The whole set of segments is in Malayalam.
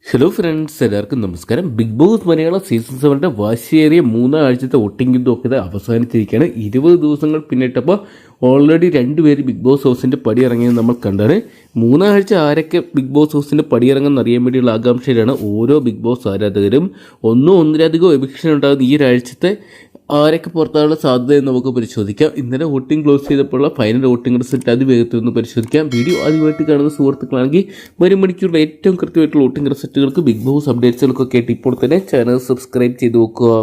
ഹലോ ഫ്രണ്ട്സ്, എല്ലാവർക്കും നമസ്കാരം. ബിഗ് ബോസ് മലയാളം സീസൺ 7 വാശിയേറിയ 3 ആഴ്ചത്തെ വോട്ടിംഗ് യുദ്ധമൊക്കെ അവസാനിച്ചിരിക്കുകയാണ്. 20 ദിവസങ്ങൾ പിന്നിട്ടപ്പോൾ ഓൾറെഡി 2 പേര് ബിഗ് ബോസ് ഹൗസിൻ്റെ പടിയിറങ്ങിയത് നമ്മൾ കണ്ടാണ്. 3 ആഴ്ച ആരൊക്കെ ബിഗ് ബോസ് ഹൗസിൻ്റെ പടിയിറങ്ങുമെന്ന് അറിയാൻ വേണ്ടിയുള്ള ആകാംക്ഷയിലാണ് ഓരോ ബിഗ് ബോസ് ആരാധകരും. ഒന്നിലധികം എവിക്ഷൻ ഉണ്ടാകുന്ന ഈ ഒരാഴ്ചത്തെ ആരൊക്കെ പുറത്താനുള്ള സാധ്യതയെന്ന് നമുക്ക് പരിശോധിക്കാം. ഇന്നലെ വോട്ടിംഗ് ക്ലോസ് ചെയ്തപ്പോഴുള്ള ഫൈനൽ വോട്ടിംഗ് റിസൾട്ട് അതിവേഗത്തിൽ ഒന്ന് പരിശോധിക്കാം. വീഡിയോ ആദ്യമായിട്ട് കാണുന്ന സുഹൃത്തുക്കളാണെങ്കിൽ വരും മണിക്കൂറിൽ ഏറ്റവും കൃത്യമായിട്ടുള്ള വോട്ടിംഗ് റിസൾട്ടുകൾക്ക് ബിഗ് ബോസ് അപ്ഡേറ്റ്സുകൾക്കൊക്കെ ആയിട്ട് ഇപ്പോൾ തന്നെ ചാനൽ സബ്സ്ക്രൈബ് ചെയ്ത് നോക്കുക.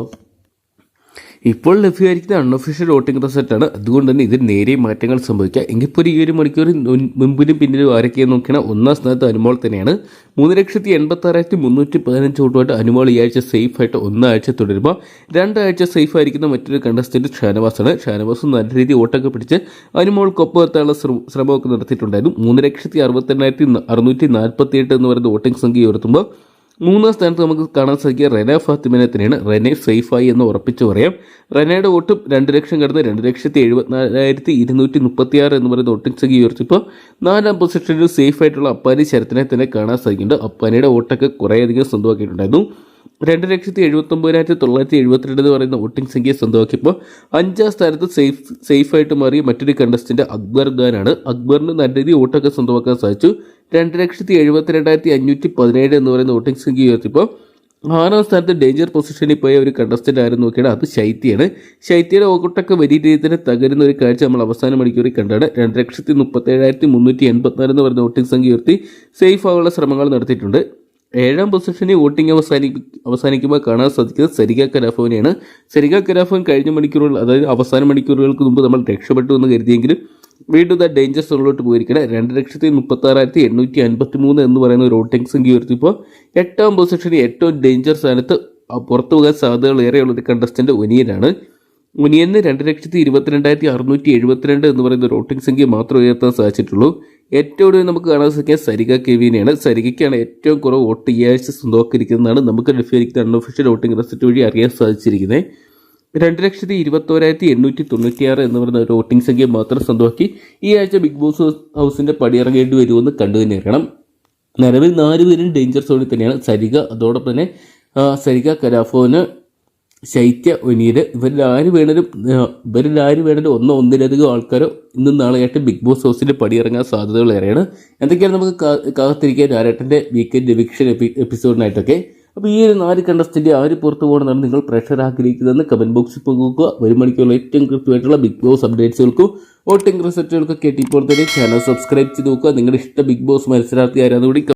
ഇപ്പോൾ ലഭ്യമായിരിക്കുന്ന അൺഒഫീഷ്യൽ വോട്ടിംഗ് റിസൾട്ടാണ്. അതുകൊണ്ട് തന്നെ ഇതിൽ നേരിയ മാറ്റങ്ങൾ സംഭവിക്കാം. എങ്കിപ്പോൾ ഈ ഒരു മണിക്കൂറിൽ മുമ്പിലും പിന്നിലും ആരൊക്കെയെന്ന് നോക്കിയാൽ ഒന്നാം സ്ഥാനത്ത് അനുമോൾ തന്നെയാണ്. 3,86,315 വോട്ടുമായിട്ട് അനുമോൾ ഈ ആഴ്ച സേഫായിട്ട് ഒന്നാഴ്ച തുടരുമ്പോൾ 2 ആഴ്ച സേഫ് ആയിരിക്കുന്ന മറ്റൊരു കണ്ടസ്റ്റന്റ് ഷാനവാസാണ്. ഷാനവാസ് നല്ല രീതിയിൽ വോട്ടൊക്കെ പിടിച്ച് അനുമോൾക്കൊപ്പം എത്താനുള്ള ശ്രമമൊക്കെ നടത്തിയിട്ടുണ്ടായിരുന്നു. 3,68,648 എന്ന് പറയുന്ന വോട്ടിംഗ് സംഖ്യ ഉയർത്തുമ്പോൾ 3-ാം സ്ഥാനത്ത് നമുക്ക് കാണാൻ സാധിക്കുക റെന ഫാത്തിമിനെ തന്നെയാണ്. റെനെ സേഫായി എന്ന് ഉറപ്പിച്ചു പറയാം. റെനയുടെ വോട്ടും 2 ലക്ഷം കടന്ന് 2,74,236 എന്ന് പറയുന്ന വോട്ടിംഗ് സംഖ്യ ഉയർത്തിപ്പോൾ 4-ാം പൊസിഷനിൽ സേഫായിട്ടുള്ള അപ്പാനി ശരത്തിനെ തന്നെ കാണാൻ സാധിക്കുന്നുണ്ട്. അപ്പാനിയുടെ വോട്ടൊക്കെ കുറേയധികം സ്വന്തമാക്കിയിട്ടുണ്ടായിരുന്നു. 2,79,972 എന്ന് പറയുന്ന വോട്ടിംഗ് സംഖ്യ സ്വന്തമാക്കിയപ്പോൾ 5-ാം സ്ഥാനത്ത് സേഫായിട്ട് മാറിയ മറ്റൊരു കണ്ടസ്റ്റന്റ് അക്ബർ ഖാനാണ്. അക്ബറിന് നല്ല രീതിയിൽ വോട്ടൊക്കെ സ്വന്തമാക്കാൻ സാധിച്ചു. 2,72,517 എന്ന് പറയുന്ന വോട്ടിംഗ് സംഖ്യ ഉയർത്തിയപ്പോൾ 6-ാം സ്ഥാനത്ത് ഡേഞ്ചർ പൊസിഷനിൽ പോയ ഒരു കണ്ടസ്റ്റന്റ് ആരും നോക്കിയാണ്, അത് ശൈത്യയാണ്. ശൈത്യയുടെ വോട്ടൊക്കെ വലിയ രീതിയിൽ തന്നെ തകരുന്ന ഒരു കാഴ്ച നമ്മൾ അവസാന മണിക്കൂറിൽ കണ്ടാണ്. 2,37,384 എന്ന് പറയുന്ന വോട്ടിംഗ് സംഖ്യ ഉയർത്തി സേഫ് ആവാനുള്ള ശ്രമങ്ങൾ നടത്തിയിട്ടുണ്ട്. 7-ാം പൊസിഷനിൽ വോട്ടിംഗ് അവസാനിക്കുമ്പോൾ കാണാൻ സാധിക്കുന്നത് സരിക കലാഫോനെയാണ്. സരിക കലാഫോൻ കഴിഞ്ഞ മണിക്കൂറുകൾ, അതായത് അവസാന മണിക്കൂറുകൾക്ക് മുമ്പ് നമ്മൾ രക്ഷപ്പെട്ടു എന്ന് കരുതിയെങ്കിലും വീണ്ടും ഡേഞ്ചർ സോണിലോട്ട് പോയിരിക്കണം. 2,36,853 എന്ന് പറയുന്ന ഒരു വോട്ടിംഗ് സംഖ്യ ഉയർത്തിയപ്പോൾ 8-ാം പൊസിഷനിൽ ഏറ്റവും ഡേഞ്ചർ സ്ഥാനത്ത് പുറത്തു പോകാൻ സാധ്യതകൾ ഏറെയുള്ളൊരു കണ്ടസ്റ്റന്റ് ഒനിയനാണ്. ഒനിയന് 2,22,672 എന്ന് പറയുന്ന ഒരു വോട്ടിംഗ് സംഖ്യ മാത്രം ഉയർത്താൻ സാധിച്ചിട്ടുള്ളൂ. ഏറ്റവും കൂടുതൽ നമുക്ക് കാണാൻ സാധിക്കുക സരിക കെവിനെയാണ്. സരികയ്ക്കാണ് ഏറ്റവും കുറവ് വോട്ട് ഈ ആഴ്ച സ്വന്തമാക്കിയിരിക്കുന്നതാണ് നമുക്ക് ലഭ്യമായിരിക്കുന്ന അൺഒഫീഷ്യൽ വോട്ടിംഗ് റിസൾട്ട് വഴി അറിയാൻ സാധിച്ചിരിക്കുന്നത്. 2,21,896 എന്ന് പറയുന്ന ഒരു വോട്ടിംഗ് സംഖ്യ മാത്രം സ്വന്തമാക്കി ഈ ആഴ്ച ബിഗ് ബോസ് ഹൗസിൻ്റെ പടിയിറങ്ങേണ്ടി വരുമെന്ന് കണ്ടു തന്നെ അറിയണം. നിലവിൽ 4 പേരും ഡേഞ്ചർ സോണിൽ തന്നെയാണ്. സരിക, അതോടൊപ്പം തന്നെ സരിക കലാഫോന്, ശൈത്യ, ഒനീര്, ഇവരിൽ ആര് വേണേലും ഒന്നിലധികം ആൾക്കാരോ ഇന്നും നാളെയായിട്ട് ബിഗ് ബോസ് ഹൗസിൻ്റെ പടിയിറങ്ങാൻ സാധ്യതകൾ ഏറെയാണ്. എന്തൊക്കെയാണ് നമുക്ക് കാത്തിരിക്കാൻ ലാലേട്ടൻ്റെ വീക്കെൻഡ് എവിക്ഷൻ എപ്പിസോഡിനായിട്ടൊക്കെ. അപ്പോൾ ഈ ഒരു 4 കണ്ടസ്റ്റന്റ് ആര് പുറത്തു പോകണമെന്നാണ് നിങ്ങൾ പ്രഷർ ആഗ്രഹിക്കുന്നതെന്ന് കമൻറ്റ് ബോക്സിൽ പോകുക. ഒരു മണിക്കുള്ള ഏറ്റവും കൃത്യമായിട്ടുള്ള ബിഗ് ബോസ് അപ്ഡേറ്റ്സുകൾക്കും വോട്ടിംഗ് റിസൾട്ടുകൾക്കൊക്കെ ഇപ്പോൾ തന്നെ ചാനൽ സബ്സ്ക്രൈബ് ചെയ്ത് നോക്കുക. നിങ്ങളുടെ ഇഷ്ട ബിഗ് ബോസ് മത്സരാർത്ഥി ആരാന്ന് കൂടി